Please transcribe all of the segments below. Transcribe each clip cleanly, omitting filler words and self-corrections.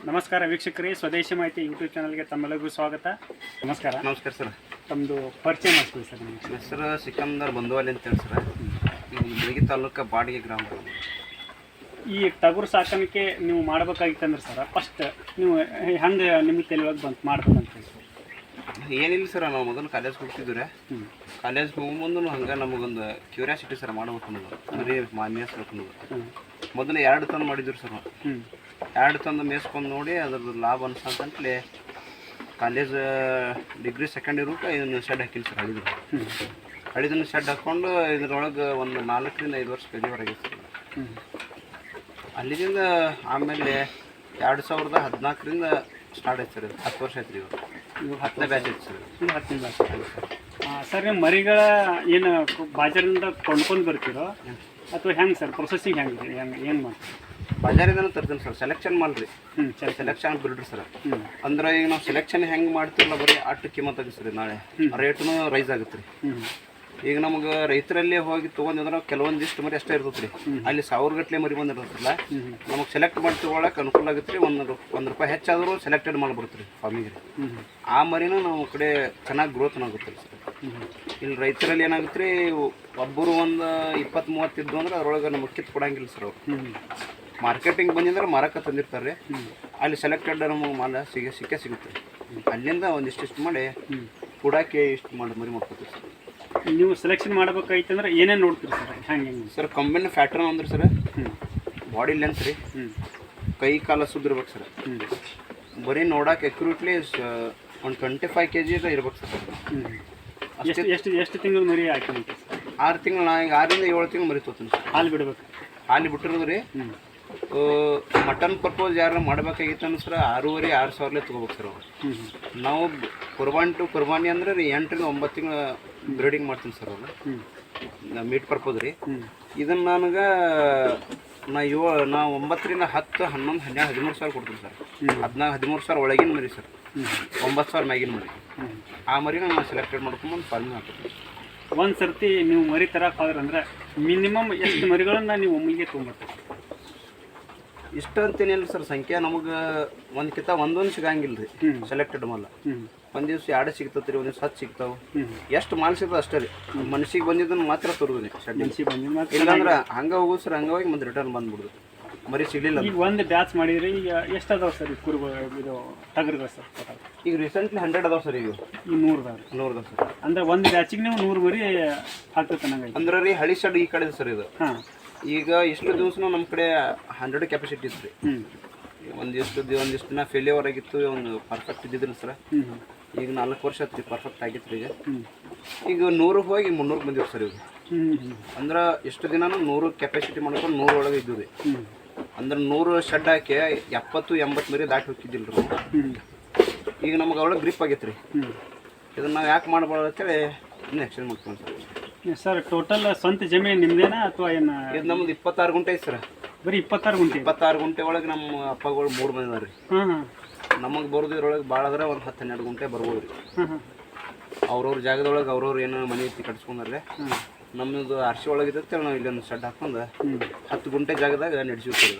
ನಮಸ್ಕಾರ ವೀಕ್ಷಕರೇ, ಸ್ವದೇಶಿ ಮಾಹಿತಿ ಯೂಟ್ಯೂಬ್ ಚಾನಲ್ಗೆ ತಮ್ಮೆಲ್ಲರಿಗೂ ಸ್ವಾಗತ. ನಮಸ್ಕಾರ. ನಮಸ್ಕಾರ ಸರ್. ತಮ್ಮದು ಪರಿಚಯ ಮಾಡಿಸ್ತೀವಿ ಸರ್. ನನ್ನ ಹೆಸರು ಸಿಕಂದರ್ ಬಂಧುವಾಲಿ ಅಂತ ಹೇಳಿ ಸರ್. ಇದು ಬೆಳಗಿ ತಾಲೂಕು ಬಾಡಿಗೆ ಗ್ರಾಮ. ಈ ಟಗರು ಸಾಕಾಣಿಕೆ ನೀವು ಮಾಡ್ಬೇಕಾಗಿತ್ತಂದ್ರೆ ಸರ್, ಫಸ್ಟ್ ನೀವು ಹೆಂಗೆ ನಿಮಗೆ ತಿಳಿವಾಗ ಬಂತು ಮಾಡ್ಬೇಕಂತ ಹೇಳಿ? ಏನಿಲ್ಲ ಸರ್, ನಾವು ಮೊದಲು ಕಾಲೇಜ್ಗೆ ಹೋಗ್ತಿದ್ವಿ. ಕಾಲೇಜ್ಗೆ ಹೋಗ್ಬಂದು ಹಂಗೆ ನಮಗೊಂದು ಕ್ಯೂರಿಯಾಸಿಟಿ ಸರ್, ಮಾಡ್ಬೇಕು ಅನ್ನೋದು ಮರಿ ಮೇಯಿಸ್ಬೇಕು ಅನ್ನೋದು. ಮೊದಲು 2 ತಂದು ಮಾಡಿದ್ರು ಸರ್. 2 ತಂದು ಮೇಯಿಸ್ಕೊಂಡು ನೋಡಿ ಅದ್ರದ್ದು ಲಾಭ ಅನ್ಸಂತಲೇ ಕಾಲೇಜ್ ಡಿಗ್ರಿ ಸೆಕೆಂಡ್ ಇರೋಕೆ ಇದನ್ನು ಶೆಡ್ ಹಾಕಿಲ್ಲ ಸರ್. ಹಳಿದನ್ನು ಶೆಡ್ ಹಾಕ್ಕೊಂಡು ಇದ್ರೊಳಗೆ ಒಂದು 4 ರಿಂದ 5 ವರ್ಷ ಬೆಳೆವರೆಗೆ ಸರ್. ಅಲ್ಲಿಂದ ಆಮೇಲೆ 2014 ರಿಂದ ಸ್ಟಾರ್ಟ್ ಆಯ್ತು ಸರ್. 10 ವರ್ಷ ಆಯ್ತು ರೀ. ಇವಾಗ 10ನೇ ಬ್ಯಾಚ್ ಐತೆ ಸರ್. 10ನೇ ಬ್ಯಾಚ್ ಸರ್. ನಿಮ್ಮ ಮರಿಗಳ ಏನು ಬಾಜಾರಿಂದ ಕೊಂಡ್ಕೊಂಡು ಬರ್ತೀರೋ ಅಥವಾ ಹೆಂಗೆ ಸರ್ ಪ್ರೊಸೆಸಿಂಗ್ ಹೆಂಗೆ ಏನು ಮಾಡ್ತೀವಿ? ಬಜಾರಿಂದನೂ ತರ್ತೀನಿ ಸರ್. ಸೆಲೆಕ್ಷನ್ ಮಾಡ್ರಿ. ಸೆಲೆಕ್ಷನ್ ಬಿಡ್ರಿ ಸರ್. ಅಂದ್ರೆ ಈಗ ನಾವು ಸೆಲೆಕ್ಷನ್ ಹೆಂಗೆ ಮಾಡ್ತಿರಲ್ಲ, ಬರೀ ಅಷ್ಟು ಕಿಮ್ಮತ್ ಆಗುತ್ತೆ ಸರ್. ನಾಳೆ ರೇಟ್ನು ರೈಸ್ ಆಗುತ್ತೆ ರೀ. ಈಗ ನಮ್ಗೆ ರೈತರಲ್ಲಿ ಹೋಗಿ ತೊಗೊಂಡಿದ್ರೆ ಕೆಲವೊಂದಿಷ್ಟು ಮರಿ ಅಷ್ಟೇ ಇರ್ತದೆ ರೀ. ಅಲ್ಲಿ 1000 ಗಟ್ಟಲೆ ಮರಿ ಬಂದಿರ್ತಲ್ಲ, ನಮಗೆ ಸೆಲೆಕ್ಟ್ ಮಾಡಿ ತೊಗೊಳಕ್ಕೆ ಅನುಕೂಲ ಆಗುತ್ತೆ ರೀ. ಒಂದು ರೂಪಾಯಿ ಹೆಚ್ಚಾದರೂ ಸೆಲೆಕ್ಟೆಡ್ ಮಾಡಿಬಿಡುತ್ತೆ ರೀ ಫಾರ್ಮಿಗೆ ರೀ. ಆ ಮರಿನೂ ನಾವು ಕಡೆ ಚೆನ್ನಾಗಿ ಗ್ರೋತ್ನ ಆಗುತ್ತೆ ರೀ ಸರ್. ಇಲ್ಲಿ ರೈತರಲ್ಲಿ ಏನಾಗುತ್ತೆ ರೀ, ಒಬ್ಬರು ಒಂದು 20-30 ಇದ್ದು ಅಂದ್ರೆ ಅದ್ರೊಳಗೆ ನಮಗೆ ಕಿತ್ತು ಕೊಡಂಗಿಲ್ಲ ಸರ್. ಅವರು ಮಾರ್ಕೆಟಿಂಗ್ ಬಂದಿದ್ರೆ ಮಾರಕ್ಕೆ ತಂದಿರ್ತಾರೆ. ಅಲ್ಲಿ ಸೆಲೆಕ್ಟೆಡ್ ನಮಗೆ ಮಾಲ ಸಿಕ್ಕೇ ಸಿಗುತ್ತೆ. ಅಲ್ಲಿಂದ ಒಂದಿಷ್ಟು ಮಾಡಿ ಕೊಡೋಕ್ಕೆ ಇಷ್ಟು ಮಾಡಿ ಮರಿ ಮಾಡ್ಕೊತೀವಿ ಸರ್. ನೀವು ಸೆಲೆಕ್ಷನ್ ಮಾಡ್ಬೇಕಾಯ್ತಂದ್ರೆ ಏನೇನು ನೋಡ್ತೀರಿ ಸರ್? ಹೆಂಗೆ ಸರ್ ಕಂಬೈನ್ ಪ್ಯಾಟ್ರನ್ ಅಂದ್ರೆ ಸರ್, ಬಾಡಿ ಲೆಂತ್ ರೀ, ಕೈ ಕಾಲ ಸುದ್ದಿರ್ಬೇಕು ಸರ್. ಬರೀ ನೋಡೋಕೆ ಅಕ್ಯುರೇಟ್ಲಿ ಒಂದು 25 kg ಇರ್ಬೇಕು ಸರ್. ಎಷ್ಟು ತಿಂಗಳು ಮರಿ ಹಾಕಿ? 6 ತಿಂಗಳು. ನಾ ಈಗ 6 ರಿಂದ 7 ತಿಂಗಳು ಮರಿ ತೊಗೊತೀನಿ ಸರ್. ಹಾಲು ಬಿಡ್ಬೇಕು. ಹಾಲು ಬಿಟ್ಟಿರೋದು ರೀ. ಮಟನ್ ಪರ್ಪೋಸ್ ಯಾರು ಮಾಡಬೇಕಾಗಿತ್ತು ಅಂದ್ರೆ ಸರ್ 6,500-6,000 ತೊಗೋಬೇಕು ಸರ್ ಅವರು. ನಾವು ಕುರ್ಬಾನಿ ಟು ಕುರ್ಬಾನಿ ಅಂದ್ರೆ ರೀ 8 ರಿಂದ 9 ತಿಂಗಳು ಬ್ರೀಡಿಂಗ್ ಮಾಡ್ತೀನಿ ಸರ್ ಅವರು. ಮೀಟ್ ಪರ್ಪೋಸ್ ರೀ. ಇದನ್ನು ನನಗೆ ನಾ 9 ರಿಂದ 10, 11, 12, 13 ಸಾವಿರ ಕೊಡ್ತೀನಿ ಸರ್. 14-13 ಸಾವಿರ ಒಳಗಿನ ಮರಿ ಸರ್. 9 ಸಾವಿರ ಮ್ಯಾಗಿನ ಮರಿ. ಆ ಮರಿನ ನಾನು ಸೆಲೆಕ್ಟೆಡ್ ಮಾಡ್ಕೊಂಡು ಫಾರ್ಮಿಂಗ್ ಹಾಕ್ತೀನಿ. ಒಂದು ಸರ್ತಿ ನೀವು ಮರಿ ತರಕ್ಕೆ ಹೋದ್ರೆ ಅಂದ್ರೆ ಮಿನಿಮಮ್ ಎಷ್ಟು ಮರಿಗಳನ್ನ ನೀವು ಒಮ್ಮೆಗೆ ತೊಗೊಂಬರ್ತೀರಿ? ಇಷ್ಟು ಅಂತೇನಿಲ್ಲ ಸರ್. ಸಂಖ್ಯೆ ನಮಗೆ ಒಂದೊಂದು ಸಿಗಂಗಿಲ್ಲ ರೀ. ಸೆಲೆಕ್ಟೆಡ್ ಮಾಲ ಒಂದು ದಿವ್ಸ 2 ಸಿಗ್ತದೆ ರೀ, ಒಂದು ದಿವ್ಸ 10 ಸಿಗ್ತಾವೆ. ಎಷ್ಟು ಮಾಲ್ ಸಿಗ್ತದೆ ಅಷ್ಟೇ ರೀ. ಮನ್ಸಿಗೆ ಬಂದಿದ್ದನ್ನು ಮಾತ್ರ ತರೋದು ಶೆಡ್. ಇಲ್ಲಾಂದ್ರೆ ಹಂಗೆ ಹೋಗೋದು ಸರ್. ಹಂಗೆ ಹೋಗಿ ಮತ್ತೆ ರಿಟರ್ನ್ ಬಂದ್ಬಿಡುದು. ಮರಿ ಸಿಗಲಿಲ್ಲ. ಈಗ ಒಂದು ಬ್ಯಾಚ್ ಮಾಡಿದ್ರೆ ಈಗ ಎಷ್ಟು ಅದಾವೆ ಸರ್ ಇದು ಟಗರ್ಗಳು ಸರ್? ಈಗ ರೀಸೆಂಟ್ಲಿ 100 ಅದಾವೆ ಸರ್. ಈಗ 100 ಅದಾವೆ ಸರ್. ಅಂದ್ರೆ ಒಂದು ಬ್ಯಾಚಿಗೆ ನೀವು 100 ಮರಿ ಹಾಕ್ತದೆ ನಂಗೆ. ಅಂದ್ರೆ ರೀ ಹಳಿ ಶೆಡ್ ಈ ಕಡೆ ಸರ್ ಇದು. ಈಗ ಇಷ್ಟು ದಿವಸ ನಮ್ಮ ಕಡೆ 100 ಕೆಪಾಸಿಟಿ ಇತ್ತು ರೀ. ಒಂದಿಷ್ಟು ದಿನ ಫೇಲ್ಯೂರ್ ಆಗಿತ್ತು, ಒಂದು ಪರ್ಫೆಕ್ಟ್ ಇದ್ದಿದ್ರಿ ಸರ್. ಈಗ 4 ವರ್ಷ ಆಯ್ತು ರೀ ಪರ್ಫೆಕ್ಟ್ ಆಗಿತ್ತು ರೀ. ಈಗ 100 ಹೋಗಿ 300 ಬಂದಿವ್ರಿ ಸರ್. ಈಗ ಅಂದ್ರೆ ಎಷ್ಟು ದಿನ 100 ಕೆಪಾಸಿಟಿ ಮಾಡ್ಕೊಂಡು 100 ಒಳಗೆ ಇದ್ದು ರೀ. ಅಂದ್ರೆ 100 ಶೆಡ್ ಹಾಕಿ 70-80 ಮರಿ ದಾಟಿ ಹೋಗಿದ್ದಿಲ್ಲ ರೀ. ಈಗ ನಮಗೆ ಒಳಗೆ ಗ್ರಿಪ್ ಆಗೈತೆ ರೀ. ಇದನ್ನು ನಾವು ಯಾಕೆ ಮಾಡಬಾರ್ದು ಅಂತೇಳಿ ಇನ್ನೂ ಎಕ್ಸ್ಚೇಂಜ್ ಮಾಡ್ತೀವಿ ಸರ್. ಸರ್ ಟೋಟಲ್ ಸ್ವಂತ ಜಮೀನು ನಿಮ್ದೇನಾ ಅಥವಾ ಏನು? ಇದು ನಮ್ದು 26 ಗುಂಟೆ ಐತೆ ಸರ್. ಬರೀ 26 ಗುಂಟೆ? 26 ಗುಂಟೆ ಒಳಗೆ ನಮ್ಮ ಅಪ್ಪಗಳು 3 ಮಂದಿ ಅದಾರ ರೀ. ನಮಗೆ ಬರೋದು ಇದ್ರೊಳಗೆ ಭಾಳ ಆದ್ರೆ ಒಂದು 10-12 ಗುಂಟೆ ಬರ್ಬೋದು ರೀ. ಅವ್ರವ್ರ ಜಾಗದೊಳಗೆ ಅವ್ರವ್ರು ಏನೋ ಮನೆ ಐತಿ ಕಟ್ಸ್ಕೊಂಡ್ರೆ, ನಮ್ಮದು RC ಒಳಗಿರುತ್ತೆ. ನಾವು ಇಲ್ಲೊಂದು ಶೆಡ್ ಹಾಕೊಂಡು 10 ಗುಂಟೆ ಜಾಗದಾಗ ನಡೆಸಿರ್ತೀವಿ.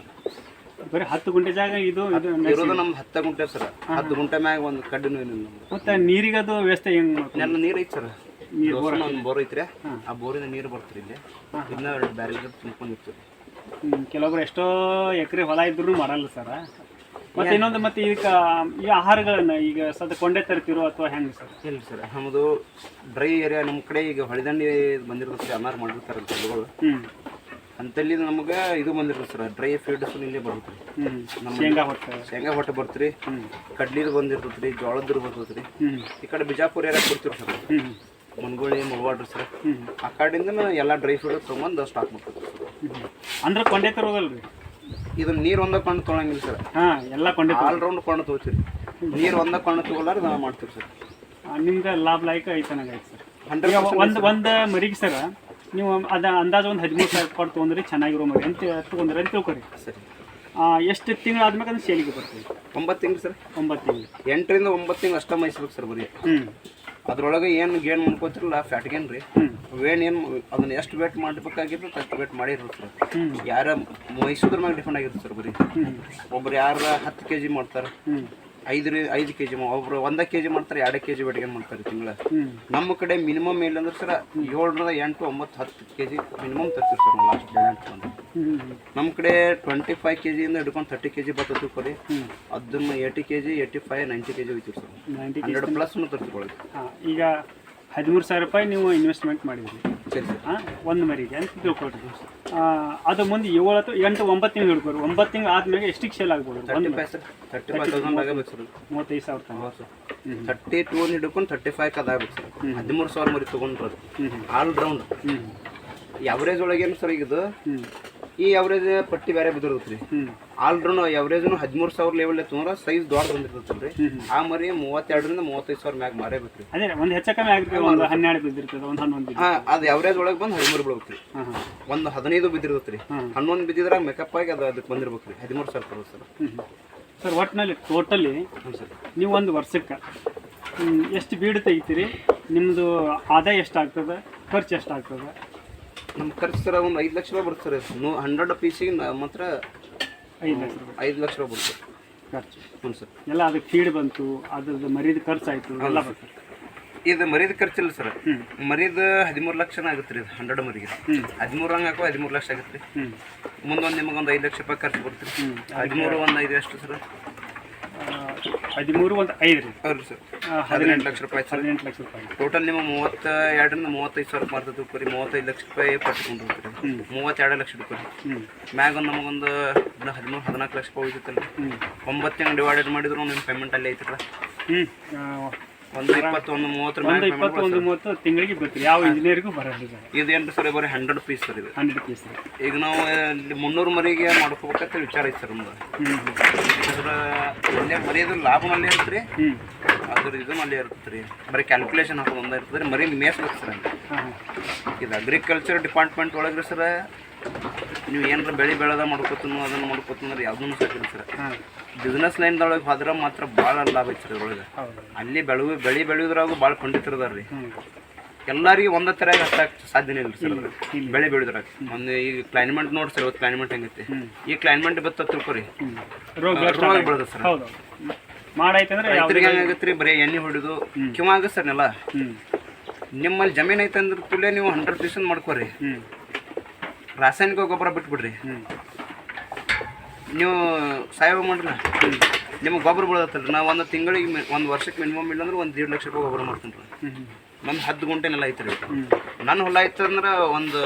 ಬರೀ 10 ಗುಂಟೆ ಜಾಗ ಇದು ಇರೋದು ನಮ್ದು 10 ಗುಂಟೆ ಸರ್. 10 ಗುಂಟೆ ಮ್ಯಾಗ ಒಂದು ಕಡ್ಡಿನೂ ಏನಿಲ್ಲ ನಮ್ದು. ಮತ್ತು ನೀರಿಗೆ ಅದು ವ್ಯವಸ್ಥೆ ಹೆಂಗೆ? ಎಲ್ಲ ನೀರು ಐತೆ ಸರ್. ಒಂದು ಬೋರ್ ಐತ್ರಿ. ಆ ಬೋರಿಂದ ನೀರು ಬರ್ತೀರಿ. ಇಲ್ಲಿ ಇದನ್ನ ಬ್ಯಾರೆಲ್ ತುಂಬ್ಕೊಂಡಿರ್ತೀವಿ. ಕೆಲವೊಬ್ರು ಎಷ್ಟೋ ಎಕರೆ ಹೊಲ ಇದ್ರೂ ಮಾಡಲ್ಲ ಸರ್. ಮತ್ತೆ ಇನ್ನೊಂದು ಮತ್ತೆ ಈಗ ಈ ಆಹಾರಗಳನ್ನ ಈಗ ಕೊಂಡೆ ತರ್ತಿರೋ ಅಥವಾ ಹೆಂಗೆ ಸರ್? ಇಲ್ಲ ಸರ್, ನಮ್ಮದು ಡ್ರೈ ಏರಿಯಾ. ನಮ್ಮ ಕಡೆ ಈಗ ಹೊಳೆದಂಡಿ ಬಂದಿರ್ತದೆ, ಅನಾರು ಮಾಡಿರ್ತಾರೆ ಕಲ್ಲುಗಳು. ಅಂತಲ್ಲಿ ನಮ್ಗೆ ಇದು ಬಂದಿರ್ತದೆ ಸರ್, ಡ್ರೈ ಫೀಡ್ಸ್ ಇಲ್ಲೇ ಬರುತ್ತೆ ರೀ. ಶೇಂಗಾ ಹೊಟ್ಟೆ ಬರ್ತೀರಿ, ಕಡ್ಲಿದು ಬಂದಿರ್ತದೆ ರೀ, ಜೋಳದ್ದು ಬರ್ತದೆ ರೀ. ಈ ಕಡೆ ಬಿಜಾಪುರ ಏರಿಯಾ ಕೊಡ್ತೀವಿ ಸರ್. ಮನ್ಗೋಳಿ ಮುಳವಾಡ್ರಿ ಸರ್. ಆ ಕಡೆಯಿಂದ ಎಲ್ಲ ಡ್ರೈ ಫ್ರೂಟ್ ತೊಗೊಂಡು ಸ್ಟಾಕ್ ಮಾಡ್ತೀವಿ. ಅಂದ್ರೆ ಕೊಂಡೆ ತರೋದಲ್ರಿ? ಇದನ್ನ ನೀರು ಒಂದ ಕೊಂಡು ತೊಗೊಳಂಗಿಲ್ಲ ಸರ್. ಎಲ್ಲ ಕೊಂಡೆ ಆಲ್ರೌಂಡ್ ಕೊಂಡು ತೊಗೋತೀರಿ. ನೀರು ಒಂದ ಕೊಂಡು ತೊಗೊಳ್ಳಾರ ನಾವು ಮಾಡ್ತೀವಿ ಸರ್. ನಿಮ್ಗೆ ಲಾಭದಾಯಕ ಐತನಾಗ ಐತೆ ಸರ್. ಒಂದು ಮರಿಗೆ ಸರ್ ನೀವು ಅಂದಾಜು ಒಂದು 13,000 ಕೊಟ್ಟು ತೊಗೊಂಡ್ರಿ, ಚೆನ್ನಾಗಿರೋ ಮರಿ ಅಂತ ತೊಗೊಂಡ್ರಿ ಅಂತ ತಿಳ್ಕೊರಿ ಸರಿ. ಎಷ್ಟು ತಿಂಗಳು ಆದ್ಮೇಲೆ ಅಂದ್ರೆ ಸೇಲಿಗೆ ಬರ್ತೀವಿ? 9 ತಿಂಗಳು ಸರ್. 9 ತಿಂಗಳು. 8 ರಿಂದ 9 ತಿಂಗಳು ಅಷ್ಟೇ ಮೈಸ್ಬೇಕು ಸರ್ ಬರೀ. ಅದ್ರೊಳಗೆ ಏನು ಗೇನ್ ಮಾಡ್ಕೋತಿರಲ್ಲ ಫ್ಯಾಟ್ ಗೇನ್ ರೀ ವೇನ್ ಏನು ಅದನ್ನ ಎಷ್ಟು ವೇಟ್ ಮಾಡಬೇಕಾಗಿರ್ತದೆ ಅಷ್ಟು ವೇಟ್ ಮಾಡಿರುತ್ತೆ ಸರ್ ಯಾರ ಮೈಸೂದ್ರ ಮ್ಯಾಗ ಡಿಪೆಂಡ್ ಆಗಿರುತ್ತೆ ಸರ್ ಬರೀ ಒಬ್ರು ಯಾರ 10 kg ಮಾಡ್ತಾರೆ 5 kg ಒಬ್ರು 1 kg ಮಾಡ್ತಾರೆ 2 kg ವೇಟ್ ಗೇನ್ ಮಾಡ್ತಾರೆ ತಿಂಗಳ ನಮ್ಮ ಕಡೆ ಮಿನಿಮಮ್ ಇಲ್ಲಂದ್ರೆ ಸರ್ 7 8 9 10 kg ಮಿನಿಮಮ್ ತರ್ತೀವಿ ಸರ್ ಲಾಸ್ಟ್ ಬ್ಯಾಲೆನ್ಸ್ ಬಂದು ನಮ್ಮ ಕಡೆ 25 kg ಇಂದ ಹಿಡ್ಕೊಂಡು 30 kg ಬರ್ತದೆ ಕೊಡಿ ಅದನ್ನ 80 kg 85 90 kg ಹೋಯ್ತೀವಿ ಸರ್ 100 ಪ್ಲಸ್ ತರ್ತೀವಿ ಈಗ 13,000 ರೂಪಾಯಿ ನೀವು ಇನ್ವೆಸ್ಟ್ಮೆಂಟ್ ಮಾಡಿದ್ರಿ ಒಂದು ಮರಿಗೆ ಅಂತ ತಿಳ್ಕೊಳ್ರಿ ಅದು ಮುಂದೆ 7 ಅಥವಾ 8 9 ತಿಂಗಳು ಹಿಡ್ಕೊರಿ 9 ತಿಂಗಳು ಆದ್ಮೇಲೆ ಎಷ್ಟಿಗೆ ಸೇಲ್ ಆಗ್ಬೋದು 35,000 ಆಗಬೇಕು ಸರ್ 35,000 32 ಹಿಡ್ಕೊಂಡು 35 ಅದಾಗಬೇಕು ಸರ್ 13,000 ಮರಿ ತೊಗೊಂಡ್ರೆ ಆಲ್ ರೌಂಡ್ ಎವರೇಜ್ ಒಳಗೇನು ಸರ್ ಈಗ ಇದು ಈ ಎವರೇಜ್ ಪಟ್ಟಿ ಬೇರೆ ಬಿದ್ದಿರುತ್ತೆ ರೀ ಆಲ್ ರೌಂಡ್ ಎವರೇಜ್ನು 13,000 ಲೆವೆಲ್ ತೊಗೊಂಡ್ರೆ ಸೈಜ್ ದೊಡ್ಡ ಬಂದಿರ್ತದೆ ರೀ ಆ ಮರಿ 32ರಿಂದ 35,000 ಮ್ಯಾಗ ಮಾರೇಬೇಕು ರೀ ಅದೇ ಒಂದು ಹೆಚ್ಚು ಕಮ್ಮಿ ಆಗಿರ್ತದೆ ಒಂದು 12 ಬಿದ್ದಿರ್ತದೆ ಒಂದು 11 ಅದು ಎವರೇಜ್ ಒಳಗೆ ಬಂದು 13 ಬೀಳ್ಬೇಕು ರೀ ಒಂದು 15 ಬಿದ್ದಿರುತ್ತೆ ರೀ 11 ಬಿದ್ದಿದ್ರಾಗ ಮೇಕಪ್ ಆಗಿ ಅದು ಅದಕ್ಕೆ ಬಂದಿರ್ಬೇಕು ರೀ 13,000 ಬರುತ್ತೆ ಸರ್ ಸರ್ ಒಟ್ಟಿನಲ್ಲಿ ಟೋಟಲಿ ನೀವು ಒಂದು ವರ್ಷಕ್ಕೆ ಎಷ್ಟು ಬೀಡು ತೆಗಿತೀರಿ ನಿಮ್ಮದು ಆದಾಯ ಎಷ್ಟಾಗ್ತದೆ ಖರ್ಚು ಎಷ್ಟಾಗ್ತದೆ ನಮ್ಮ ಖರ್ಚು ಸರ್ ಒಂದು 5 ಲಕ್ಷ ರೂಪಾಯಿ ಬರುತ್ತೆ ಸರ್ 100 ಪೀಸಿಗೆ ಮಾತ್ರ 5 ಲಕ್ಷ ರೂಪಾಯಿ ಬರುತ್ತೆ ಖರ್ಚು ಹ್ಞೂ ಸರ್ ಎಲ್ಲ ಅದಕ್ಕೆ ಫೀಡ್ ಬಂತು ಅದ್ರದ್ದು ಮರಿದ ಖರ್ಚು ಆಯಿತು ಎಲ್ಲ ಬರ್ತದೆ ಇದು ಮರಿದ ಖರ್ಚಿಲ್ಲ ಸರ್ ಮರಿದ 13 ಲಕ್ಷನ ಆಗುತ್ತೆ ರೀ 100 ಮರಿಗೆ 13 ಹಂಗೆ ಹಾಕೋ 13 ಲಕ್ಷ ಆಗುತ್ತೆ ರೀ ಮುಂದೊಂದು ನಿಮಗೊಂದು 5 ಲಕ್ಷ ರೂಪಾಯಿ ಖರ್ಚು ಬರುತ್ತೆ ರೀ 13 ಒಂದು 5 ಎಷ್ಟು ಸರ್ 13 ಒಂದು 5 ರೀ ಹೌದು ಸರ್ 18 ಲಕ್ಷ ರೂಪಾಯಿ ಸರ್ 18 ಲಕ್ಷ ರೂಪಾಯಿ ಟೋಟಲ್ ನಿಮ್ಮ 32ರಿಂದ 35,000 ಮಾರ್ತದೆ ಕೊರಿ 35 ಲಕ್ಷ ರೂಪಾಯಿ ಪಟ್ಕೊಂಡು ಹೋಗ್ತೀರಿ 32 ಲಕ್ಷ ರೂಪಾಯಿ ಮ್ಯಾಗ ಒಂದು ನಮಗೊಂದು 13-14 ಲಕ್ಷ ರೂಪಾಯಿ ಉಳಿತೈತಲ್ಲ 9 ತಿಂಗಳು ಡಿವೈಡೆಡ್ ಮಾಡಿದ್ರು ನಿಮ್ಮ ಪೇಮೆಂಟ್ ಅಲ್ಲೇ ಐತಿಲ್ಲ ಒಂದು 20-30 ತಿಂಗಳಿಗೆ ಬರ್ತೀರಿ ಯಾವ ಇಂಜಿನಿಯರಿಗೂ ಬರೋದಿಲ್ಲ ಇದೇನು ಸರ್ ಬರೀ 100 ಪೀಸ್ ಸರ್ ಇದು 100 ಪೀಸ್ ಈಗ ನಾವು ಇಲ್ಲಿ 300 ಮರಿಗೆ ಮಾಡ್ಕೋಬೇಕಂತ ವಿಚಾರ ಐತೆ ಸರ್ ನಮ್ದು ಅದ್ರ ಅಲ್ಲೇ ಮರಿಯೋದು ಲಾಭನಲ್ಲಿ ಇರುತ್ತೆ ರೀ ಅದ್ರ ಇದನ್ನಲ್ಲಿ ಇರುತ್ತೆ ರೀ ಬರೀ ಕ್ಯಾಲ್ಕುಲೇಷನ್ ಹಾಕೋದು ಒಂದೇ ಇರ್ತದೆ ರೀ ಮರಿ ಮೇಸ್ಬೇಕು ಸರ್ ಇದು ಅಗ್ರಿಕಲ್ಚರ್ ಡಿಪಾರ್ಟ್ಮೆಂಟ್ ಒಳಗೆ ಸರ್ ನೀವು ಏನಾರ ಬೆಳೆ ಬೆಳೆದ ಮಾಡ್ಕೋತನೋ ಅದನ್ನು ಮಾಡ್ಕೋತಂದ್ರೆ ಯಾವುದೂ ಸಾಕಿಲ್ಲ ಸರ್ ಬಿಸ್ನೆಸ್ ಲೈನ್ದೊಳಗೆ ಹೋದ್ರೆ ಮಾತ್ರ ಭಾಳ ಲಾಭ ಐತೆ ಸರ್ ಇದ್ರೊಳಗೆ ಅಲ್ಲಿ ಬೆಳೆ ಬೆಳೆಯೋದ್ರಾಗೂ ಭಾಳ ಪಂಡಿತರದಾರ ರೀ ಎಲ್ಲರಿಗೂ ಒಂದೇ ಥರ ಹತ್ತಕ್ಕೆ ಸಾಧ್ಯನೇ ಇಲ್ಲ ಸರ್ ಬೆಳೆ ಬೆಳೆದ್ರಾಗ ಒಂದು ಈಗ ಕ್ಲೈಮೇಟ್ ನೋಡಿ ಸರ್ ಇವತ್ತು ಕ್ಲೈಮೇಟ್ ಹೆಂಗೈತಿ ಈ ಕ್ಲೈಮೇಟ್ ಬತ್ತ ತಿಳ್ಕೊರಿ ರೋಗ ಬೆಳೆದ ಸರ್ ರೈತರಿಗೆ ಹೆಂಗಾಗತ್ತೆ ರೀ ಬರೀ ಎಣ್ಣೆ ಹೊಡಿದು ಕಿವ ಆಗುತ್ತೆ ಸರ್ ನೆಲ ನಿಮ್ಮಲ್ಲಿ ಜಮೀನು ಐತೆ ಅಂದ್ರೆ ತುಲೆ ನೀವು 100% ಮಾಡ್ಕೋರಿ ರಾಸಾಯನಿಕ ಗೊಬ್ಬರ ಬಿಟ್ಬಿಡ್ರಿ ನೀವು ಸಾವಯವ ಮಾಡ್ರಿ ನಿಮಗೆ ಗೊಬ್ಬರ ಬೆಳೆದತ್ತಲ್ರಿ ನಾವು ಒಂದು ತಿಂಗಳಿಗೆ ಒಂದು ವರ್ಷಕ್ಕೆ ಮಿನಿಮಮ್ ಇಲ್ಲಾಂದ್ರೆ ಒಂದು 1.5 ಲಕ್ಷ ರೂಪಾಯಿ ಗೊಬ್ಬರ ಮಾಡ್ತೀನಿ ರೀ ನಮ್ಮ 10 ಗುಂಟೆ ನೆಲ ಐತೆ ರೀ ನನ್ನ ಹೊಲ ಐತೆ ಅಂದ್ರೆ ಒಂದು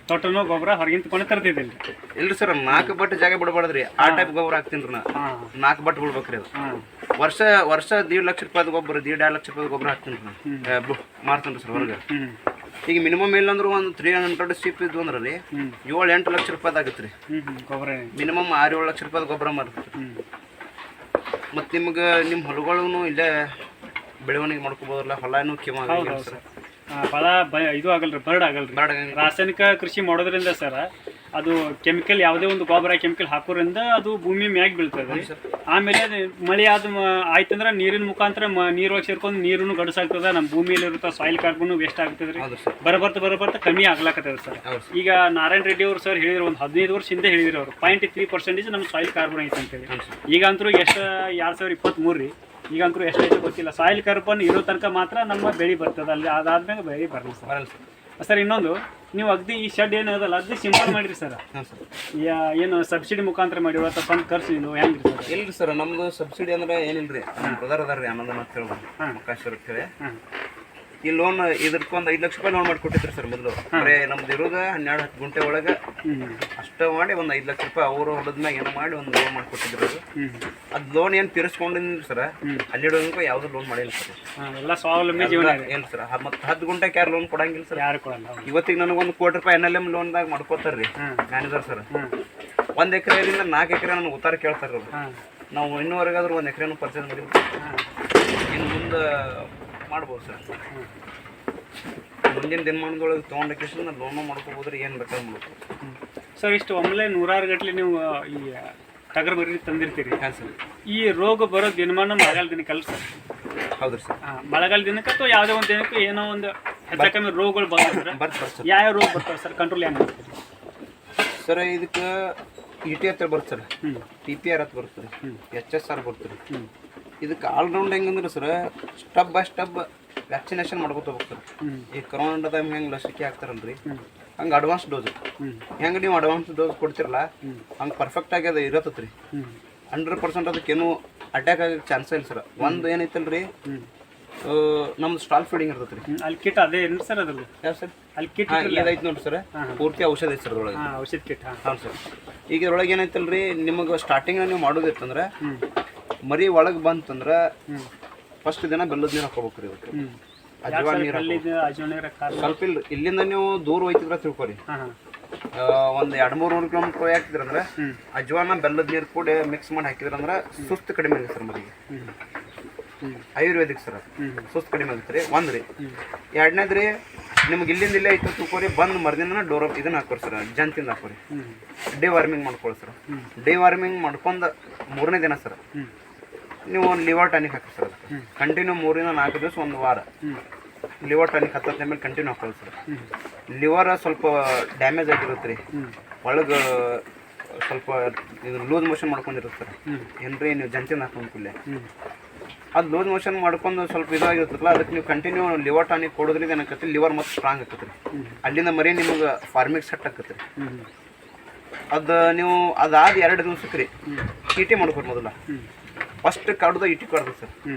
ತೊಟ್ಟನೋ ಗೊಬ್ಬರ ಹೊರಗಿಂದ ತಗೊಂಡು ತರ್ತಿದ್ದಿಲ್ಲ ಇಲ್ರಿ ಸರ್ 4 ಬಟ್ ಜಾಗ ಬಿಡಬಾರ್ದ್ರಿ ಆ ಟೈಪ್ ಗೊಬ್ಬರ ಹಾಕ್ತೀನಿ ರೀ ನಾ 4 ಬಟ್ ಬಿಡ್ಬೇಕ್ರಿ ಅದು ವರ್ಷ 1.5 ಲಕ್ಷ ರೂಪಾಯಿ ಗೊಬ್ಬರ 1.5 ಲಕ್ಷ ರೂಪಾಯಿ ಗೊಬ್ಬರ ಹಾಕ್ತೀನಿ ರೀ ಮಾರ್ತೀನಿ ರೀ ಸರ್ ಹೊರಗೆ ಈಗ ಮಿನಿಮಮ್ ಇಲ್ಲಂದ್ರೆ ಒಂದು 300 ಸೀಪ್ ಇದ್ವು ಅಂದ್ರೆ ರೀ 7-8 ಲಕ್ಷ ರೂಪಾಯಿ ಆಗುತ್ತೆ ರೀ ಗೊಬ್ಬರ ಮಿನಿಮಮ್ 6-7 ಲಕ್ಷ ರೂಪಾಯಿ ಗೊಬ್ಬರ ಮಾರ್ತದೆ ಮತ್ತು ನಿಮ್ಗೆ ನಿಮ್ಮ ಹೊಲಗಳೂ ಇಲ್ಲೇ ಬೆಳವಣಿಗೆ ಮಾಡ್ಕೋಬೋದಲ್ಲ ಹೊಲನೂ ಕಿಮ ಸರ್ ಫಲ ಇದು ಆಗಲ್ರಿ ಬರ್ಡ್ ಆಗಲ್ರಿ ರಾಸಾಯನಿಕ ಕೃಷಿ ಮಾಡೋದ್ರಿಂದ ಸರ್ ಅದು ಕೆಮಿಕಲ್ ಯಾವುದೇ ಒಂದು ಗೊಬ್ಬರ ಕೆಮಿಕಲ್ ಹಾಕೋದ್ರಿಂದ ಅದು ಭೂಮಿ ಮ್ಯಾಗ ಬೀಳ್ತದೆ ಆಮೇಲೆ ಮಳೆ ಆಯ್ತಂದ್ರೆ ನೀರಿನ ಮುಖಾಂತರ ನೀರೊಳಗೆ ಸೇರ್ಕೊಂಡು ನೀರು ಗಡಸಾಗ್ತದೆ ನಮ್ಮ ಭೂಮಿಯಲ್ಲಿ ಇರುತ್ತೆ ಸಾಯಿಲ್ ಕಾರ್ಬನ್ ವೇಸ್ಟ್ ಆಗ್ತದೆ ರೀ ಬರಬರ್ತಾ ಕಮ್ಮಿ ಆಗ್ಲಾಕತ್ತದ ಸರ್ ಈಗ ನಾರಾಯಣ ರೆಡ್ಡಿ ಅವರು ಸರ್ ಹೇಳಿದ್ರು ಒಂದು 15 ವರ್ಷ ಹಿಂದೆ ಹೇಳಿದ್ರು ಅವರು 0.3% ನಮ್ಮ ಸಾಯಿಲ್ ಕಾರ್ಬನ್ ಐತೆ ಅಂತೇಳಿ ಈಗ ಅಂತೂ ಎಷ್ಟು 2023 ರೀ ಈಗಂತೂ ಎಷ್ಟೈತೆ ಗೊತ್ತಿಲ್ಲ ಸಾಯಿಲ್ ಕಾರ್ಬನ್ ಇರೋ ತನಕ ಮಾತ್ರ ನಮ್ಮ ಬೆಳೆ ಬರ್ತದೆ ಅಲ್ಲಿ ಅದಾದ್ಮೇಲೆ ಬೆಳೆ ಬರಲ್ಲ ಸರ್ ಇನ್ನೊಂದು ನೀವು ಅಗದಿ ಈ ಶೆಡ್ ಏನದಲ್ಲ ಅಗದಿ ಸಿಂಪಲ್ ಮಾಡಿರಿ ಸರ್ ಏನು ಸಬ್ಸಿಡಿ ಮುಖಾಂತರ ಮಾಡಿರೋ ಅಥವಾ ಸ್ವಂತ ಖರ್ಚು ನೀವು ಹೆಂಗ್ರಿ ಸರ್ ಇಲ್ರಿ ಸರ್ ನಮ್ದು ಸಬ್ಸಿಡಿ ಅಂದ್ರೆ ಏನಿಲ್ರಿ ನಮ್ಮ ಬ್ರದರ್ ಅದಾರ ರೀ ಅನ್ನೋದನ್ನ ಅಂತ ಹೇಳ್ಬೋದು ಕಾಶ್ವರ ಹೇಳಿ ಈ ಲೋನ್ ಇದಕ್ಕೊಂದು 5 ಲಕ್ಷ ರೂಪಾಯಿ ಲೋನ್ ಮಾಡಿಕೊಟ್ಟಿದ್ರು ಸರ್ ಮೊದಲು ಬರೀ ನಮ್ದು ಇರೋದು 12 ಗುಂಟೆ ಒಳಗೆ ಅಷ್ಟು ಮಾಡಿ ಒಂದು 5 ಲಕ್ಷ ರೂಪಾಯಿ ಅವರು ಹೊಡೆದ್ಮ್ಯಾಗ ಏನೋ ಮಾಡಿ ಒಂದು ಲೋನ್ ಮಾಡಿಕೊಟ್ಟಿದ್ರು ಅದು ಲೋನ್ ಏನು ತೀರಿಸ್ಕೊಂಡಿದ್ರು ಸರ್ ಅಲ್ಲಿ ಇಡೋದಕ್ಕೂ ಯಾವುದೂ ಲೋನ್ ಮಾಡಿಲ್ಲ ಸರ್ ಎಲ್ಲ ಸ್ವಾವಲಂಬಿ ಜೀವನ ಏನು ಸರ್ ಮತ್ತು 10 ಗುಂಟೆಗೆ ಯಾರು ಲೋನ್ ಕೊಡಂಗಿಲ್ಲ ಸರ್ ಯಾರು ಕೊಡಲ್ಲ ಇವತ್ತಿಗೆ ನನಗೆ 1 ಕೋಟಿ ರೂಪಾಯಿ NLM ಲೋನ್ದಾಗ ಮಾಡ್ಕೋತಾರೆ ರೀ ಮ್ಯಾನೇಜರ್ ಸರ್ 1 ಎಕರೆಯಿಂದ 4 ಎಕರೆ ನನಗೆ ಉತ್ತಾರ ಕೇಳ್ತಾರೆ ಅವರು ನಾವು ಇನ್ನೂವರೆಗಾದ್ರೂ 1 ಎಕರೆನೂ ಪರ್ಚೇಸ್ ಮಾಡಿದ್ವಿ ಇನ್ನು ಮುಂದೆ ಮಾಡ್ಬೋದು ಸರ್ ಮುಂದಿನ ದಿನಮಾನದೊಳಗೆ ತೊಗೊಂಡಕ್ಕೆ ಲೋನು ಮಾಡ್ಕೋಬೋದ್ರಿ ಏನು ಬೇಕಾದ್ರೆ ಮಾಡ್ಬೋದು ಸರ್ ಇಷ್ಟು ಒಮ್ಮೆಲೆ 100 ಗಟ್ಟಲೆ ನೀವು ಈ ಟಗರ್ ಮರಿ ತಂದಿರ್ತೀರಿ ಹಾಂ ಸರ್ ಈ ರೋಗ ಬರೋ ದಿನಮಾನ ಆಗಲ್ಲ ದಿನಕ್ಕಲ್ಲ ಸರ್ ಹೌದ್ರಿ ಸರ್. ಮಳೆಗಾಲ ದಿನಕ್ಕೆ ಅಥವಾ ಯಾವುದೇ ಒಂದು ದಿನಕ್ಕೆ ಏನೋ ಒಂದು ಹೆಚ್ಚು ಕಮ್ಮಿ ರೋಗಗಳು ಬಂದ್ರೆ ಸರ್ ಯಾವ ರೋಗ ಬರ್ತಾವೆ ಸರ್, ಕಂಟ್ರೋಲ್ ಹೆಂಗೆ ಮಾಡ್ತೀರಿ ಸರ್? ಇದಕ್ಕೆ ಇ ಟಿ ಹತ್ರ ಬರುತ್ತೆ ಸರ್, TPR ಹತ್ರ ಬರ್ತದೆ, HSR ಬರ್ತದೆ. ಇದಕ್ಕೆ ಆಲ್ರೌಂಡ್ ಹೆಂಗಂದ್ರೆ sir step by step vaccination ಮಾಡ್ಕೊತ ಹೋಗ್ತಾರೆ. ಈ ಕೊರೋನಾ ಟೈಮ್ ಹೆಂಗೆ ಲಸಿಕೆ ಹಾಕ್ತಾರಲ್ರಿ ಹಂಗೆ ಅಡ್ವಾನ್ಸ್ ಡೋಸ್ ಹೆಂಗೆ ನೀವು ಅಡ್ವಾನ್ಸ್ ಡೋಸ್ ಕೊಡ್ತಿರಲ್ಲ ಹಂಗೆ ಪರ್ಫೆಕ್ಟಾಗಿ ಅದು ಇರತ್ತೈತೆ ರೀ. 100% ಅದಕ್ಕೇನು ಅಟ್ಯಾಕ್ ಆಗಕ್ಕೆ ಚಾನ್ಸ್ ಇಲ್ಲ ಸರ್. ಒಂದು ಏನೈತಲ್ರಿ ನಮ್ದು ಸ್ಟಾಲ್ ಫೀಡಿಂಗ್ ಇರ್ತೈತೆ ರೀ. ಅಲ್ಲಿ ಕಿಟ್ ಅದೇ ಏನು ಸರ್ ಅದ್ರಲ್ಲಿ? ಯಾವ ಸರ್? ಅಲ್ಲಿ ಕಿಟ್ ಇದೈತೆ ನೋಡ್ರಿ ಸರ್, ಪೂರ್ತಿ ಔಷಧ ಐತೆ ಸರ್ ಅದ್ರೊಳಗೆ. ಔಷಧ ಕಿಟ್. ಹಾಂ ಸರ್. ಈಗ ಇದ್ರೊಳಗೆ ಏನೈತಲ್ರಿ ನಿಮಗೆ ಸ್ಟಾರ್ಟಿಂಗ್ ನೀವು ಮಾಡೋದಿತ್ತಂದ್ರೆ ಮರಿ ಒಳಗೆ ಬಂತಂದ್ರೆ ಫಸ್ಟ್ ದಿನ ಬೆಲ್ಲದ ನೀರು ಹಾಕೋಬೇಕು ರೀ. ಅದಕ್ಕೆ ಅಜ್ವಾನ್ ನೀರು ಸ್ವಲ್ಪ ಇಲ್ಲ. ಇಲ್ಲಿಂದ ನೀವು ದೂರ ಹೋಯ್ತಿದ್ರೆ ತಿಳ್ಕೊರಿ, ಒಂದು 200-300 ಕಿಲೋಮೀಟರ್ ಹಾಕಿದ್ರಂದ್ರೆ ಅಜ್ವಾನ ಬೆಲ್ಲದ ನೀರು ಕೂಡ ಮಿಕ್ಸ್ ಮಾಡಿ ಹಾಕಿದ್ರಂದ್ರೆ ಸುಸ್ತು ಕಡಿಮೆ ಆಗುತ್ತೆ ಸರ್ ಮರಿಗೆ. ಆಯುರ್ವೇದಿಕ್ ಸರ್, ಸುಸ್ತು ಕಡಿಮೆ ಆಗುತ್ತೆ ರೀ. ಒಂದು ರೀ. ಎರಡನೇದು ರೀ, ನಿಮ್ಗೆ ಇಲ್ಲಿಂದ ಇಲ್ಲೇ ಐತೆ ತಿಳ್ಕೊರಿ, ಬಂದು ಮರ್ದಿನ ಡೋರ್ ಇದನ್ನ ಹಾಕೋರಿ ಸರ್, ಜಂತಿಂದ ಹಾಕೋರಿ. ಡೇ ವಾರ್ಮಿಂಗ್ ಮಾಡ್ಕೊಳ್ಳಿ ಸರ್. ಡೇ ವಾರ್ಮಿಂಗ್ ಮಾಡ್ಕೊಂಡು 3ನೇ ದಿನ ಸರ್ ನೀವು ಒಂದು ಲಿವರ್ ಟಾನಿಕ್ ಹಾಕಿ ಸರ್. ಅದಕ್ಕೆ ಕಂಟಿನ್ಯೂ 3-4 ದಿವಸ ಒಂದು ವಾರ ಲಿವರ್ ಟಾನಿಕ್ 10 ml ಕಂಟಿನ್ಯೂ ಹಾಕೊಳ್ಳಿ ಸರ್. ಲಿವರ್ ಸ್ವಲ್ಪ ಡ್ಯಾಮೇಜ್ ಆಗಿರುತ್ತೆ ರೀ, ಒಳಗೆ ಸ್ವಲ್ಪ ಇದು ಲೂಸ್ ಮೋಷನ್ ಮಾಡ್ಕೊಂಡಿರುತ್ತೆ ಸರ್. ಏನ್ರಿ ನೀವು ಜಂತಿನ ಹಾಕೊಂಡು ಕೂಡಲೇ ಅದು ಲೂಸ್ ಮೋಷನ್ ಮಾಡ್ಕೊಂಡು ಸ್ವಲ್ಪ ಇದಾಗಿರ್ತಲ್ಲ, ಅದಕ್ಕೆ ನೀವು ಕಂಟಿನ್ಯೂ ಲಿವರ್ ಟಾನಿಕ್ ಕೊಡೋದ್ರಿಂದ ಏನಾಕತ್ತಿ ಲಿವರ್ ಮತ್ತು ಸ್ಟ್ರಾಂಗ್ ಆಕತ್ರಿ. ಅಲ್ಲಿಂದ ಮರಿ ನಿಮ್ಗೆ ಫಾರ್ಮಿಗೆ ಸೆಟ್ ಆಕತ್ರಿ. ಅದು ನೀವು ಅದಾದ 2 ದಿವ್ಸಕ್ಕೆ ರೀ ಟಿ ಟಿ ಮಾಡ್ಕೊರಿ. ಮೊದಲ ಫಸ್ಟ್ ಕಾಡ್ದು ಇಟಿ ಕಾಡ್ದು ಸರ್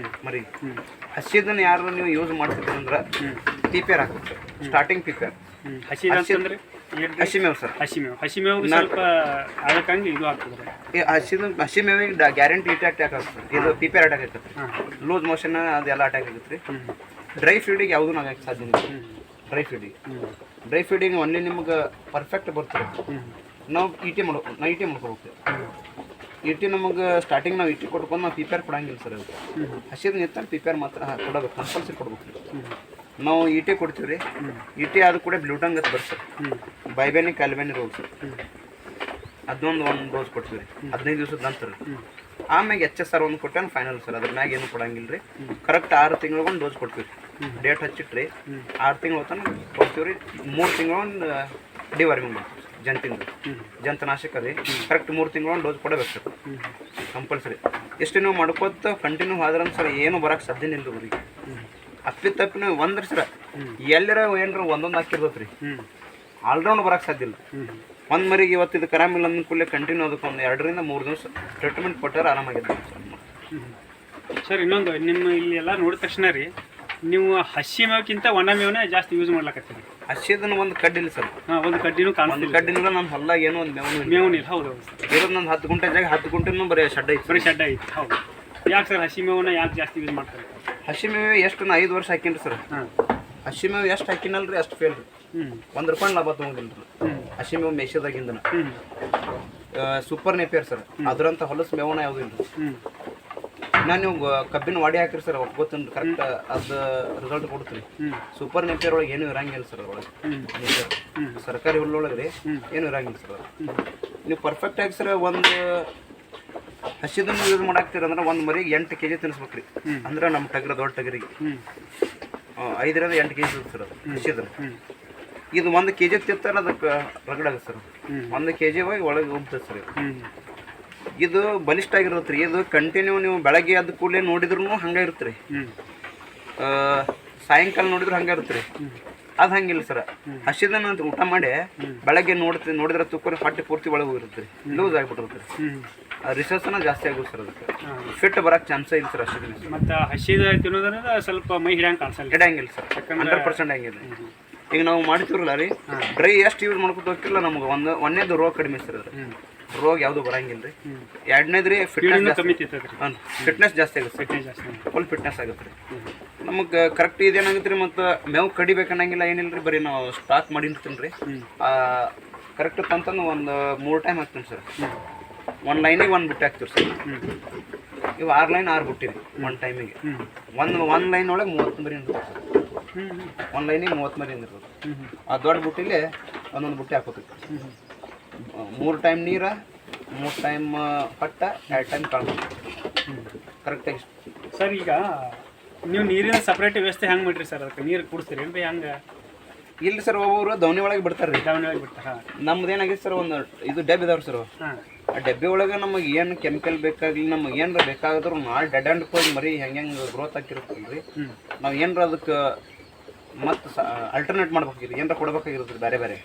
ಮರಿ. ಹಸಿದನ್ನ ಯಾರು ನೀವು ಯೂಸ್ ಮಾಡ್ತಿದ್ರಿ ಅಂದ್ರೆ TPR ಹಾಕ್ಬೇಕು ಸರ್. ಸ್ಟಾರ್ಟಿಂಗ್ TPR ಹಸಿಮೇವು ಸರ್. ಹಸಿಮೇವು ಸ್ವಲ್ಪ ಅದಕ್ಕಂಗೆ ಇದು ಆಗ್ತದೆ. ಹಸಿಮೇವಿಗೆ ಗ್ಯಾರಂಟಿ ಅಟ್ಯಾಕ್ ಆಗ್ತದೆ. ಇದು TPR ಅಟ್ಯಾಕ್ ಆಗ್ತದೆ. ಲೂಸ್ ಮೋಷನ್ ಅದೆಲ್ಲ ಅಟ್ಯಾಕ್ ಆಗುತ್ತೆ ರೀ. ಡ್ರೈ ಫೀಡಿಗೆ ಯಾವುದೂ ಆಗಕ್ಕೆ ಸಾಧ್ಯ ಇಲ್ಲ. ಡ್ರೈ ಫೀಡಿಂಗ್ ಒನ್ಲಿ ನಿಮ್ಗೆ ಪರ್ಫೆಕ್ಟ್ ಬರ್ತದೆ. ನಾವು ಇಟಿ ಮಾಡ್ಕೋಬೇಕು. ಇಟಿ ನಮಗೆ ಸ್ಟಾರ್ಟಿಂಗ್ ನಾವು ಇಟಿ ಕೊಟ್ಕೊಂಡು ನಾವು TPR ಕೊಡಂಗಿಲ್ಲ ಸರ್. ಅದು ಹಸಿದ ನಿಂತ TPR ಮಾತ್ರ ಕೊಡಬೇಕು, ಕಂಪಲ್ಸರಿ ಕೊಡ್ಬೇಕು. ನಾವು ಇಟಿ ಕೊಡ್ತೀವಿ ರೀ. ಇಟಿ ಅದು ಕೂಡ ಬ್ಲೂಟಂಗ್ ಅಂತ ಬರ್ತದೆ, ಬೈಬೇನಿ ಕ್ಯಾಲ್ಬೇನಿ ರೋಗ ಸರ್. ಅದೊಂದು ಡೋಸ್ ಕೊಡ್ತೀವಿ ರೀ 15 ದಿವಸದ ನಂತರ. ಆಮ್ಯಾಗ HSR ಒಂದು ಕೊಟ್ಟೆ ಫೈನಲ್ ಸರ್. ಅದ್ರ ಮ್ಯಾಗ ಏನು ಕೊಡಂಗಿಲ್ಲ ರೀ. ಕರೆಕ್ಟ್ 6 ತಿಂಗಳಿಗೊಂದು ಡೋಸ್ ಕೊಡ್ತೀವಿ ರೀ. ಡೇಟ್ ಹಚ್ಚಿಟ್ರಿ 6 ತಿಂಗಳು ತನಕ ಕೊಡ್ತೀವಿ ರೀ. 3 ತಿಂಗಳೊಂದು ಡಿವಾರ್ಮಿಂಗ್ ಮಾಡ್ತೀವಿ ಜಂತನಾಶಕ ರೀ. ಕರೆಕ್ಟ್ 3 ತಿಂಗಳೊಂದು ಡೋಸ್ ಕೊಡಬೇಕು ಸರ್, ಕಂಪಲ್ಸರಿ. ಎಷ್ಟು ನೀವು ಮಾಡ್ಕೋತ ಕಂಟಿನ್ಯೂ ಆದ್ರೆ ಸರ್ ಏನು ಬರೋಕ್ಕೆ ಸಾಧ್ಯನೇ ಇಲ್ಲ ಊರಿಗೆ. ಅಪ್ಪಿತಪ್ಪಿನ ಒಂದ್ರಿ ಸರ್ ಎಲ್ಲರ ಏನ್ರ ಒಂದೊಂದು ಹಾಕಿರ್ತೈತೆ ರೀ, ಆಲ್ರೌಂಡ್ ಬರೋಕ್ಕೆ ಸಾಧ್ಯ ಇಲ್ಲ. ಒಂದು ಮರಿಗೆ ಇವತ್ತು ಇದು ಕರಾಮಿಲ್ಲ ಅಂದ ಕೂಡಲೇ ಕಂಟಿನ್ಯೂ ಅದಕ್ಕೆ ಒಂದು 2-3 ದಿವಸ ಟ್ರೀಟ್ಮೆಂಟ್ ಕೊಟ್ಟಾರೆ ಆರಾಮಾಗಿದೆ ಸರ್. ಇನ್ನೊಂದು ನಿಮ್ಮ ಇಲ್ಲಿ ಎಲ್ಲ ನೋಡಿದ ತಕ್ಷಣ ರೀ ನೀವು ಹಸಿ ಮೇವಕ್ಕಿಂತ ಒಣ ಮೇವನೇ ಜಾಸ್ತಿ ಯೂಸ್ ಮಾಡ್ಲಕತ್ತೀರಿ. ಹಸಿದನ್ನು ಒಂದು ಕಡ್ಡಿಲ್ಲ ಸರ್. ಒಂದು ಕಡ್ಡಿನೂ ಕಾಣಿಸ್ತಿಲ್ಲ. ಕಡ್ಡಿನಿಲ್ಲ ನಮ್ಮ ಹೊಲ್ದಾಗ ಏನೋ ಒಂದು ಮೇವನಿಲ್ಲ. ಹೌದು ಇರೋದು ನಂದು 10 ಗುಂಟೆ ಜಾಗ 10 ಗುಂಟೆನೂ ಬರೀ ಶೆಡ್ ಐತಿ. ಬರೀ ಶೆಡ್ ಐತಿ. ಹೌದು. ಯಾಕೆ ಸರ್ ಹಸಿ ಮೇವನ್ನ ಯಾಕೆ ಜಾಸ್ತಿ ಯೂಸ್ ಮಾಡ್ತಾರೆ? ಹಸಿ ಮೇವು ಎಷ್ಟು ನಾ 5 ವರ್ಷ ಹಾಕಿನ್ರಿ ಸರ್. ಹಸಿ ಮೇವು ಎಷ್ಟು ಹಾಕಿನಲ್ರಿ ಅಷ್ಟು ಫೇಲ್ ರೀ. ₹1 ಲಾಭ ತೊಗೊಂಡಿಲ್ಲ ರೀ ಹಸಿ ಮೇವು ಮೇಷದಾಗಿಂದ. ಸೂಪರ್ ನೇಪಿಯರ್ ಸರ್, ಅದ್ರಂತ ಹೊಲಸು ಮೇವನ ಯಾವುದೂ ಇಲ್ಲ. ನಾನು ನೀವು ಕಬ್ಬಿನ ವಾಡಿ ಹಾಕಿರಿ ಸರ್, ಒಪ್ಕೋತೀನಿ ಕರೆಕ್ಟ್ ಅದು ರಿಸಲ್ಟ್ ಕೊಡ್ತೀರಿ. ಸೂಪರ್ ನೇಪಿಯರ್ ಒಳಗೆ ಏನೂ ಇರಂಗಿಲ್ಲ ಸರ್. ಅದ್ರೊಳಗೆ ಸರ್ಕಾರಿ ಹುಲ್ಲೊಳಗೆ ರೀ ಏನೂ ಇರಂಗಿಲ್ಲ ಸರ್. ನೀವು ಪರ್ಫೆಕ್ಟಾಗಿ ಸರ್ ಒಂದು ಹಸಿದನ್ನು ಯೂಸ್ ಮಾಡಾಕ್ತೀರ ಅಂದ್ರೆ ಒಂದು ಮರಿಗೆ 8 kg ತಿನ್ನಿಸ್ಬೇಕು ರೀ. ಅಂದ್ರೆ ನಮ್ಮ ಟಗರ ದೊಡ್ಡ ಟಗರಿಗೆ 5-8 kg ಸರ್ ಅದು ಹಸಿದ್ರೆ. ಇದು 1 kg ತಿಂತಾರೆ ಅದಕ್ಕೆ ರಗಡಾಗುತ್ತೆ ಸರ್. 1 kg ಹೋಗಿ ಒಳಗೆ ಹೋಗ್ತದೆ ಸರ್. ಇದು ಬಲಿಷ್ಠ ಆಗಿರುತ್ತೆ ರೀ. ಇದು ಕಂಟಿನ್ಯೂ ನೀವು ಬೆಳಗ್ಗೆ ಅದ ಕೂಡಲೇ ನೋಡಿದ್ರು ಹಂಗೆ ಇರುತ್ತೆ ರೀ, ಸಾಯಂಕಾಲ ನೋಡಿದ್ರು ಹಂಗೆ ಇರುತ್ತೆ ರೀ. ಅದು ಹಂಗಿಲ್ಲ ಸರ್. ಹಸಿದನ್ನ ಊಟ ಮಾಡಿ ಬೆಳಗ್ಗೆ ನೋಡಿದ್ರೆ ತುಕ್ಕರಿ ಹೊಟ್ಟೆ ಪೂರ್ತಿ ಒಳಗೆ ಹೋಗಿರುತ್ತೆ ರೀ, ಲೂಸ್ ಆಗಿಬಿಟ್ಟಿರುತ್ತೆ ರೀ. ರಿಸರ್ಚ್ನ ಜಾಸ್ತಿ ಆಗುತ್ತೆ ಸರ್. ಅದಕ್ಕೆ ಫಿಟ್ ಬರೋಕ್ಕೆ ಚಾನ್ಸೇ ಇಲ್ಲ ಸರ್ ಹಸಿದ. ಮತ್ತು ಹಸಿದ ತಿನ್ನೋದ್ರಿಂದ ಸ್ವಲ್ಪ ಮೈ ಹಿಡಿಯಂಗೆ ಕಾಣಿಸಲ್ಲ. ಹಿಡಿಯಂಗಿಲ್ಲ ಸರ್, 100% ಹಂಗಿದೆ. ಈಗ ನಾವು ಮಾಡ್ತೀವಲ್ಲ ರೀ, ಡ್ರೈ ಎಷ್ಟು ಯೂಸ್ ಮಾಡ್ಕೊತ ಹೋಗಿಲ್ಲ ನಮ್ಗೆ ಒಂದೇದು ರೋಗ ಕಡಿಮೆ ಸರ್. ಅದು ರೋಗ ಯಾವುದು ಬರಂಗಿಲ್ಲ ರೀ. ಎರಡನೇದು ರೀ ಫಿಟ್ನೆಸ್ ಜಾಸ್ತಿ ಆಗುತ್ತೆ, ಫುಲ್ ಫಿಟ್ನೆಸ್ ಆಗುತ್ತೆ ರೀ. ನಮಗೆ ಕರೆಕ್ಟ್ ಇದೇನಾಗುತ್ತೆ ರೀ. ಮತ್ತು ಮೇವು ಕಡಿಬೇಕನ್ನಂಗಿಲ್ಲ ಏನಿಲ್ಲ ರೀ. ಬರೀ ನಾವು ಸ್ಟಾಕ್ ಮಾಡಿರ್ತೀನಿ ರೀ. ಕರೆಕ್ಟ್ ತಂತಂದು ಒಂದು 3 ಟೈಮ್ ಹಾಕ್ತೀನಿ ಸರ್. 1 ಲೈನಿಗೆ 1 ಬುಟ್ಟಿ ಹಾಕ್ತೀವಿ ಸರ್. ಇವು 6 ಲೈನ್ 6 ಬುಟ್ಟಿ ರೀ 1 ಟೈಮಿಗೆ. ಒಂದು ಲೈನ್ ಒಳಗೆ 30 ಮರಿ ಇರ್ತದೆ ಸರ್. 1 ಲೈನಿಗೆ 30 ಮರಿ ಇರ್ತದೆ. ಆ ದೊಡ್ಡ ಬುಟ್ಟಿಲಿ ಒಂದೊಂದು ಬುಟ್ಟಿ ಹಾಕೋತೀವಿ. 3 ಟೈಮ್ ನೀರ, 3 ಟೈಮ್ ಪಟ್ಟ, 2 ಟೈಮ್ ಕಾಳು ಕರೆಕ್ಟಾಗಿ ಸರ್. ಈಗ ನೀವು ನೀರಿನ ಸಪ್ರೇಟ್ ವ್ಯವಸ್ಥೆ ಹೆಂಗೆ ಮಾಡಿರಿ ಸರ್ ಅದಕ್ಕೆ ನೀರು ಕುಡಿಸ್ತೀರಿ ಏನು ರೀ ಹಂಗೆ ಇಲ್ಲಿ ಸರ್ ಒಬ್ಬೊಬ್ರು ದವಣಿ ಒಳಗೆ ಬಿಡ್ತಾರೆ ರೀ. ದಾವಣಗೆರೆ ಬಿಟ್ಟು ಹಾಂ ನಮ್ದು ಏನಾಗಿದೆ ಸರ್ ಒಂದು ಇದು ಡಬ್ಬಿ ಇದಾವ್ರಿ ಸರ್. ಹಾಂ ಆ ಡಬ್ಬಿ ಒಳಗೆ ನಮಗೆ ಏನು ಕೆಮಿಕಲ್ ಬೇಕಾಗಲಿ ನಮಗೆ ಏನಾರ ಬೇಕಾಗಿದ್ರು ನಾಳೆ ಡೆಡ್ ಅಂಡ್ ಹೋಗಿ ಮರಿ ಹೆಂಗೆ ಗ್ರೋತ್ ಆಗಿರುತ್ತಲ್ಲ ರೀ, ನಾವು ಏನಾರ ಅದಕ್ಕೆ ಮತ್ತು ಅಲ್ಟರ್ನೇಟ್ ಮಾಡ್ಬೇಕಾಗಿರಿ, ಏನಾರ ಕೊಡ್ಬೇಕಾಗಿರುತ್ತೆ ರೀ ಬೇರೆ ಬೇರೆ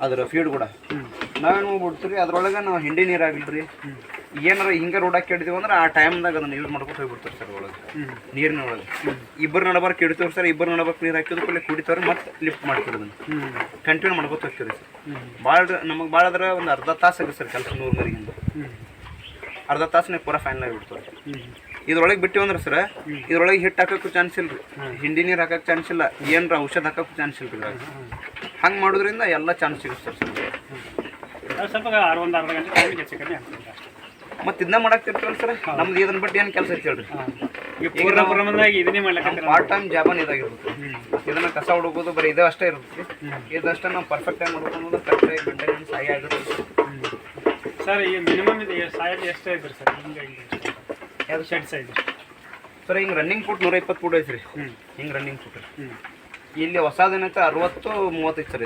ಅದ್ರ ಫೀಡ್ ಕೂಡ. ನಾವೇನು ಬಿಡ್ತೀವಿ ಅದ್ರೊಳಗೆ ನಾವು ಹಿಂಡಿ ನೀರು ಆಗಿಲ್ರಿ ಏನಾರ ಹಿಂಗೆ ರೋಡಾಗಿ ಕೆಡ್ತೀವಿ ಅಂದ್ರೆ ಆ ಟೈಮ್ದಾಗ ಅದನ್ನು ಯೂಸ್ ಮಾಡ್ಕೊಂಡು ಹೋಗ್ಬಿಡ್ತಾರೆ ಸರ್ ಒಳಗೆ ನೀರಿನ ಒಳಗೆ. ಇಬ್ಬರು ನಡಬಾರ್ದು ಕೆಡ್ತೀವಿ ಸರ್, ಇಬ್ಬರು ನಡಬಾರ್ದು ನೀರು ಹಾಕಿದ್ರು ಕೂಡಲೇ ಕುಡಿತಾರೆ ಮತ್ತು ಲಿಫ್ಟ್ ಮಾಡ್ತೀವಿ ಅದನ್ನು ಕಂಟಿನ್ಯೂ ಮಾಡ್ಕೊತ ಹೋಗ್ತೀವಿ ಸರ್. ಭಾಳ ನಮಗೆ ಭಾಳ ಆದ್ರೆ ಒಂದು ಅರ್ಧ ತಾಸು ಆಗುತ್ತೆ ಸರ್ ಕೆಲಸ 100 ಮರಿಗಿಂತ. ಅರ್ಧ ತಾಸನೇ ಪೂರ ಫೈನಲ್ ಆಗಿಬಿಡ್ತಾರೆ. ಇದ್ರೊಳಗೆ ಬಿಟ್ಟಿವಿ ಅಂದ್ರೆ ಸರ್ ಇದ್ರೊಳಗೆ ಹಿಟ್ಟು ಹಾಕೋಕ್ಕೂ ಚಾನ್ಸ್ ಇಲ್ಲ ರೀ, ಹಿಂಡಿ ನೀರು ಹಾಕೋಕ್ಕೆ ಚಾನ್ಸ್ ಇಲ್ಲ, ಏನರ ಔಷಧ ಹಾಕೋಕ್ಕೂ ಚಾನ್ಸ್ ಇಲ್ಲ ರೀ. ಹಂಗೆ ಮಾಡೋದ್ರಿಂದ ಎಲ್ಲ ಚಾನ್ಸ್ ಸಿಗುತ್ತೆ ಸರ್. ಸ್ವಲ್ಪ ಒಂದು ಅರ್ಧ ಗಂಟೆ ಟೈಮಿಗೆ ಹೆಚ್ಚು ಕಮ್ಮಿ ಆಗ್ತದೆ ಅಷ್ಟೇ. ಮತ್ತು ಇದನ್ನ ಮಾಡಾಕ್ತಿರ್ತಾರಲ್ಲ ಸರ್, ನಮ್ದು ಇದನ್ನ ಬಿಟ್ಟು ಏನು ಕೆಲಸ ಐತಿ ಹೇಳ್ರಿ. ಈಗ ಪೂರ್ಣ ಪ್ರಮಾಣವಾಗಿ ಇದನ್ನೇ ಮಾಡ್ಲಿಕ್ಕೆ ಪಾರ್ಟ್ ಟೈಮ್ ಜಾಬನ್ ಇದಾಗಿರುತ್ತೆ. ಇದನ್ನ ಕಸ ಹುಡುಗೋದು ಬರೀ ಇದು ಅಷ್ಟೇ ಇರುತ್ತೆ. ಇದಷ್ಟೇ ನಾವು ಪರ್ಫೆಕ್ಟಾಗಿ ಮಾಡ್ಕೊಂಡು ಕರೆಕ್ಟಾಗಿ ಮೇಂಟೆನೆನ್ಸ್ ಆಗಿ ಆಗುತ್ತೆ ಸರ್. ಈ ಮಿನಿಮಮ್ ಇದು ಸಾಯಲ್ ಎಷ್ಟು ಐತ್ರಿ ಸರ್? ಹಿಂಗೆ ಯಾವುದು ಶೆಡ್ ಸೈಜ್ ಸರ್? ಹಿಂಗೆ ರನ್ನಿಂಗ್ ಫುಟ್ 120 ಫುಟ್ ಐತ್ರಿ. ಹಿಂಗೆ ರನ್ನಿಂಗ್ ಫುಟ್ ಇಲ್ಲಿ ಹೊಸದೇನೈತೆ 60-30 ಸರ್.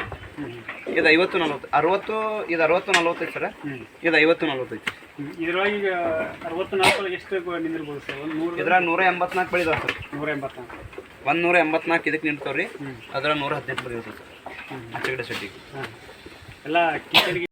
ಇದು 50-40 60 ಇದು 60-40 ಸರ್. ಇದು 50-40 ಐತಿ. ಇದ್ರೊಳಗೆ ಈಗ 60-40 ಎಷ್ಟು ನಿಂದಿರ್ಬೋದು ಸರ್? ಒಂದು 100 ಇದ್ರಾಗ 184 ಬೆಳಿದಾವೆ ಸರ್. 184 184 ಇದಕ್ಕೆ ನಿಂತವ್ರಿ. ಅದ್ರ 118 ಬೆಳಿದಾವೆ ಸರ್ ಆಚೆಗಡೆ ಶೆಡ್ಡಿಗೆ. ಎಲ್ಲ ಕಿಚನ್ಗೆ